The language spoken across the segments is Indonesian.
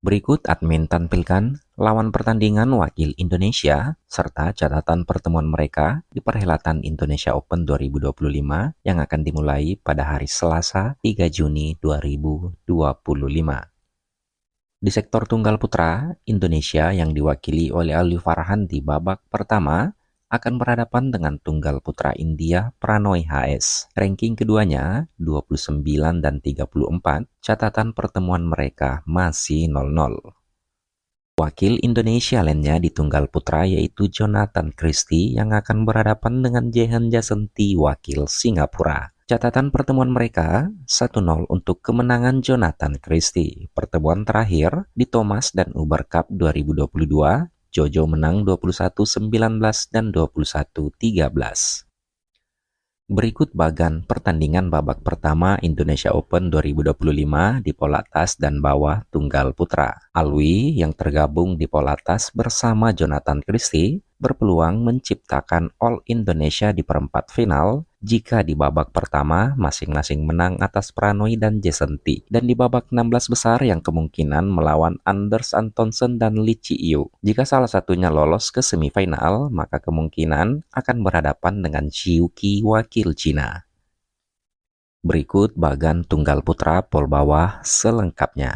Berikut admin tampilkan lawan pertandingan wakil Indonesia serta catatan pertemuan mereka di perhelatan Indonesia Open 2025 yang akan dimulai pada hari Selasa 3 Juni 2025. Di sektor tunggal putra, Indonesia yang diwakili oleh Ali Farhan di babak pertama akan berhadapan dengan tunggal putra India Pranoy HS. Ranking keduanya 29 dan 34, catatan pertemuan mereka masih 0-0. Wakil Indonesia lainnya di tunggal putra yaitu Jonathan Christie yang akan berhadapan dengan Jehan Jasenti wakil Singapura. Catatan pertemuan mereka 1-0 untuk kemenangan Jonathan Christie. Pertemuan terakhir di Thomas dan Uber Cup 2022, Jojo menang 21-19 dan 21-13. Berikut bagan pertandingan babak pertama Indonesia Open 2025 di pola atas dan bawah tunggal putra. Alwi yang tergabung di pola atas bersama Jonathan Christie berpeluang menciptakan All Indonesia di perempat final jika di babak pertama masing-masing menang atas Pranoy dan Jesenti, dan di babak 16 besar yang kemungkinan melawan Anders Antonsen dan Lee Chi-yu. Jika salah satunya lolos ke semifinal, maka kemungkinan akan berhadapan dengan Xiuqi wakil Cina. Berikut bagan tunggal putra pol bawah selengkapnya.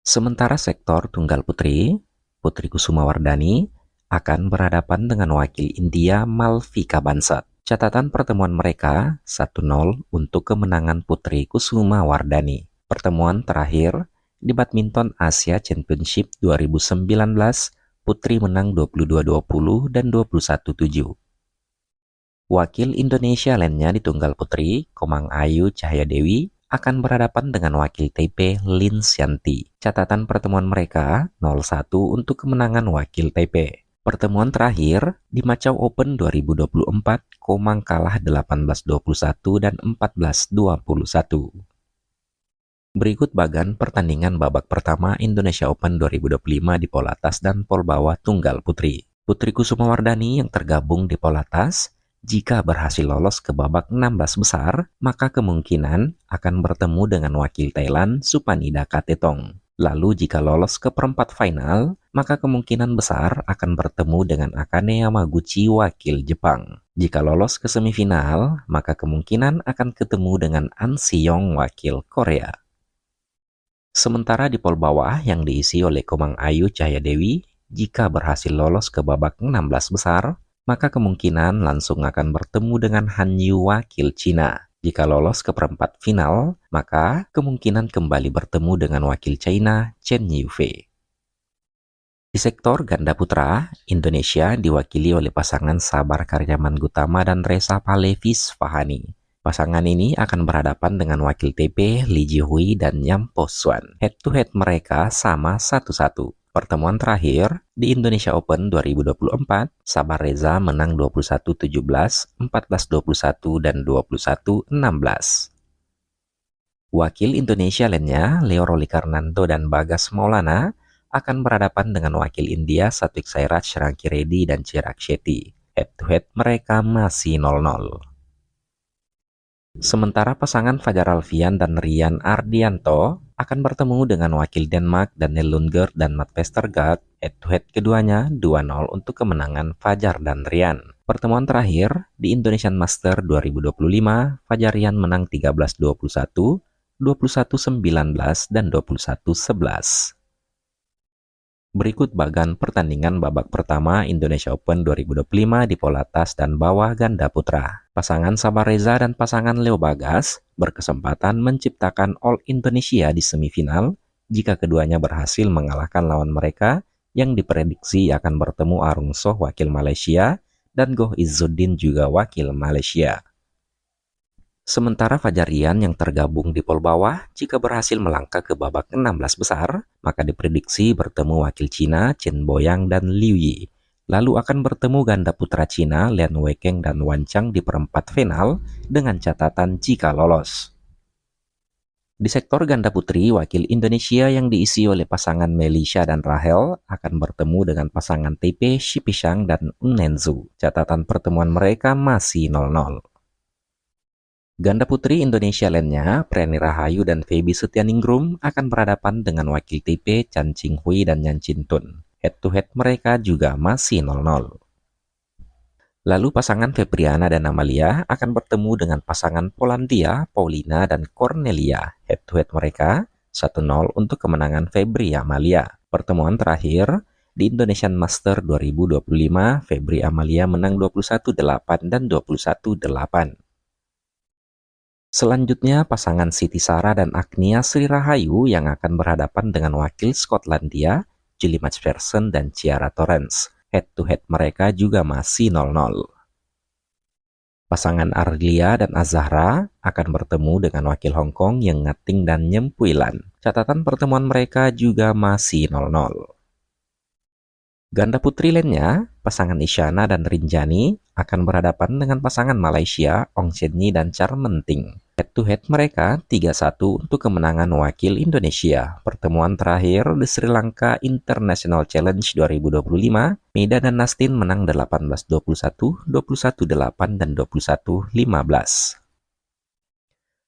Sementara sektor tunggal putri, Putri Kusumawardhani akan berhadapan dengan wakil India Malvika Bansal. Catatan pertemuan mereka 1-0 untuk kemenangan Putri Kusumawardhani. Pertemuan terakhir di Badminton Asia Championship 2019, Putri menang 22-20 dan 21-7. Wakil Indonesia lainnya di tunggal putri, Komang Ayu Cahyadewi, akan berhadapan dengan wakil Taipei Lin Xianti. Catatan pertemuan mereka 0-1 untuk kemenangan wakil Taipei. Pertemuan terakhir di Macau Open 2024, Komang kalah 18-21 dan 14-21. Berikut bagan pertandingan babak pertama Indonesia Open 2025 di pola atas dan pol bawah tunggal putri. Putri Kusumawardhani yang tergabung di pola atas, jika berhasil lolos ke babak 16 besar, maka kemungkinan akan bertemu dengan wakil Thailand Supanida Katetong. Lalu jika lolos ke perempat final, maka kemungkinan besar akan bertemu dengan Akane Yamaguchi wakil Jepang. Jika lolos ke semifinal, maka kemungkinan akan ketemu dengan An Si-young wakil Korea. Sementara di pol bawah yang diisi oleh Komang Ayu Cahyadewi, jika berhasil lolos ke babak 16 besar, maka kemungkinan langsung akan bertemu dengan Han Yu wakil Cina. Jika lolos ke perempat final, maka kemungkinan kembali bertemu dengan wakil China Chen Yufei. Di sektor ganda putra, Indonesia diwakili oleh pasangan Sabar Karyaman Gutama dan Reza Palevis Fahani. Pasangan ini akan berhadapan dengan wakil TP Lee Ji-hui dan Yam Po-swan. Head-to-head mereka sama 1-1. Pertemuan terakhir di Indonesia Open 2024, Sabar Reza menang 21-17, 14-21, dan 21-16. Wakil Indonesia lainnya, Leo Rolikarnanto dan Bagas Maulana, akan berhadapan dengan wakil India Satvik Sairaj Rankireddy dan Chirag Shetty. Head-to-head mereka masih 0-0. Sementara pasangan Fajar Alfian dan Rian Ardianto akan bertemu dengan wakil Denmark Daniel Lundgaard dan Matt Vestergaard. Head-to-head keduanya 2-0 untuk kemenangan Fajar dan Rian. Pertemuan terakhir di Indonesian Master 2025, Fajar Rian menang 13-21, 21-19, dan 21-11. Berikut bagan pertandingan babak pertama Indonesia Open 2025 di pola atas dan bawah ganda putra. Pasangan Sabar Reza dan pasangan Leo Bagas berkesempatan menciptakan All Indonesia di semifinal jika keduanya berhasil mengalahkan lawan mereka yang diprediksi akan bertemu Arung Soh wakil Malaysia dan Goh Izzuddin juga wakil Malaysia. Sementara Fajar Rian yang tergabung di pol bawah, jika berhasil melangkah ke babak 16 besar, maka diprediksi bertemu wakil Cina Chen Boyang dan Liu Yi. Lalu akan bertemu ganda putra Cina Lian Weikeng dan Wan Chang di perempat final dengan catatan jika lolos. Di sektor ganda putri, wakil Indonesia yang diisi oleh pasangan Melisha dan Rahel akan bertemu dengan pasangan Taipei Shipishang dan Nenzhu. Catatan pertemuan mereka masih 0-0. Ganda putri Indonesia lainnya, Preni Rahayu dan Feby Setianingrum akan berhadapan dengan wakil TP Chan Ching Hui dan Yan Chin Tun. Head-to-head mereka juga masih 0-0. Lalu pasangan Febriana dan Amalia akan bertemu dengan pasangan Polandia, Paulina, dan Cornelia. Head-to-head mereka 1-0 untuk kemenangan Febri Amalia. Pertemuan terakhir di Indonesian Master 2025, Febri Amalia menang 21-8 dan 21-8. Selanjutnya, pasangan Siti Sarah dan Agnia Sri Rahayu yang akan berhadapan dengan wakil Skotlandia, Julie Macpherson dan Ciara Torrens. Head-to-head mereka juga masih 0-0. Pasangan Arlia dan Azahra akan bertemu dengan wakil Hong Kong Yang Ngating dan Nyempuilan. Catatan pertemuan mereka juga masih 0-0. Ganda putri lainnya, pasangan Isyana dan Rinjani akan berhadapan dengan pasangan Malaysia, Ong Chen Nyi dan Charmenting. Head-to-head mereka 3-1 untuk kemenangan wakil Indonesia. Pertemuan terakhir di Sri Lanka International Challenge 2025, Mida dan Nastin menang 18-21, 21-8, dan 21-15.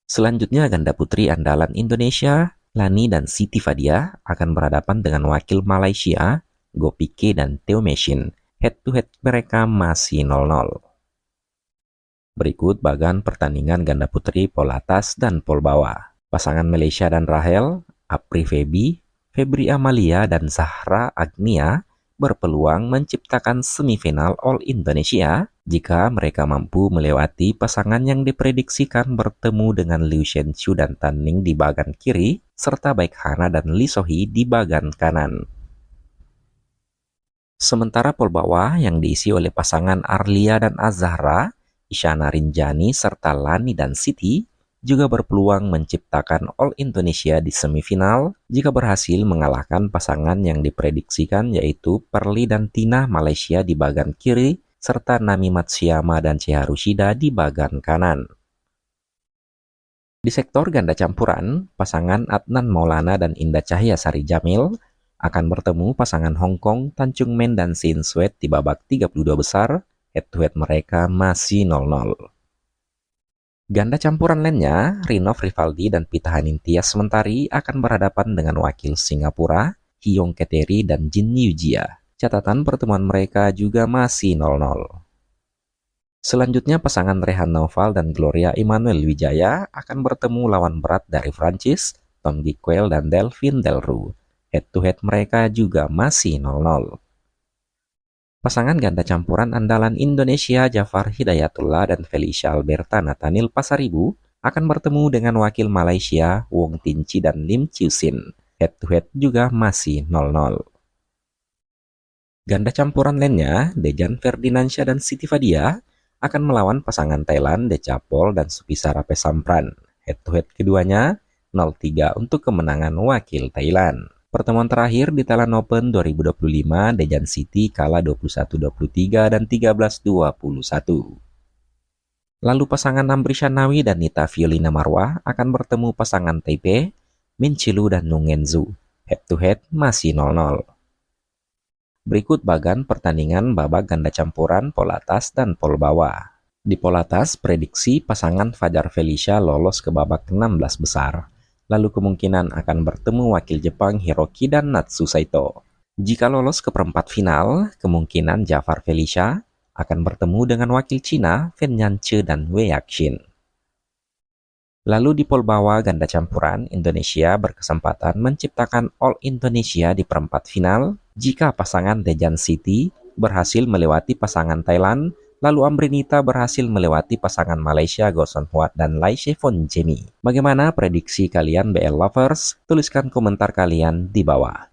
Selanjutnya, ganda putri andalan Indonesia, Lani dan Siti Fadia akan berhadapan dengan wakil Malaysia, Gopike dan Theo Meshin. Head-to-head mereka masih 0-0. Berikut bagan pertandingan ganda putri pol atas dan pol bawah. Pasangan Malaysia dan Rahel, Apri Feby, Febri Amalia, dan Zahra Agnia berpeluang menciptakan semifinal All Indonesia jika mereka mampu melewati pasangan yang diprediksikan bertemu dengan Liu Shenchu dan Tan Ning di bagan kiri, serta Baek Hana dan Lee Sohee di bagan kanan. Sementara pol bawah yang diisi oleh pasangan Arlia dan Azahra, Isyana Rinjani, serta Lani dan Siti juga berpeluang menciptakan All Indonesia di semifinal jika berhasil mengalahkan pasangan yang diprediksikan yaitu Perli dan Tina Malaysia di bagan kiri, serta Nami Matsuyama dan Cheharu Shida di bagan kanan. Di sektor ganda campuran, pasangan Adnan Maulana dan Indah Cahya Sari Jamil akan bertemu pasangan Hong Kong, Tan Chung Men dan Sin Sweat di babak 32 besar. Head-to-head mereka masih 0-0. Ganda campuran lainnya, Rinov Rivaldi dan Pitahanin Tias Mentari akan berhadapan dengan wakil Singapura, Hyong Keteri dan Jin Yujia. Catatan pertemuan mereka juga masih 0-0. Selanjutnya, pasangan Rehan Naufal dan Gloria Emmanuel Wijaya akan bertemu lawan berat dari Prancis, Tom Giquel dan Delphine Delrue. Head-to-head mereka juga masih 0-0. Pasangan ganda campuran andalan Indonesia Jafar Hidayatullah dan Felicia Alberta Nathaniel Pasaribu akan bertemu dengan wakil Malaysia Wong Tinci dan Lim Chiu Sin. Head-to-head juga masih 0-0. Ganda campuran lainnya, Dejan Ferdinansyah dan Siti Fadia akan melawan pasangan Thailand Decapol dan Supisara Pesampran. Head-to-head keduanya 0-3 untuk kemenangan wakil Thailand. Pertemuan terakhir di Thailand Open 2025, Dejan Siti kalah 21-23 dan 13-21. Lalu pasangan Amri Shanawi dan Nita Violina Marwah akan bertemu pasangan Taipei, Min Chilu dan Nung Enzu. Head-to-head masih 0-0. Berikut bagan pertandingan babak ganda campuran pol atas dan pol bawah. Di pol atas, prediksi pasangan Fajar Felicia lolos ke babak 16 besar. Lalu kemungkinan akan bertemu wakil Jepang Hiroki dan Natsu Saito. Jika lolos ke perempat final, kemungkinan Jafar Felicia akan bertemu dengan wakil Cina Fen Yanche dan Wei Yaxin. Lalu di pol bawah ganda campuran, Indonesia berkesempatan menciptakan All Indonesia di perempat final jika pasangan Dejan Siti berhasil melewati pasangan Thailand, lalu Amrinita berhasil melewati pasangan Malaysia Goson Huat dan Lai Shevon Jemi. Bagaimana prediksi kalian BL Lovers? Tuliskan komentar kalian di bawah.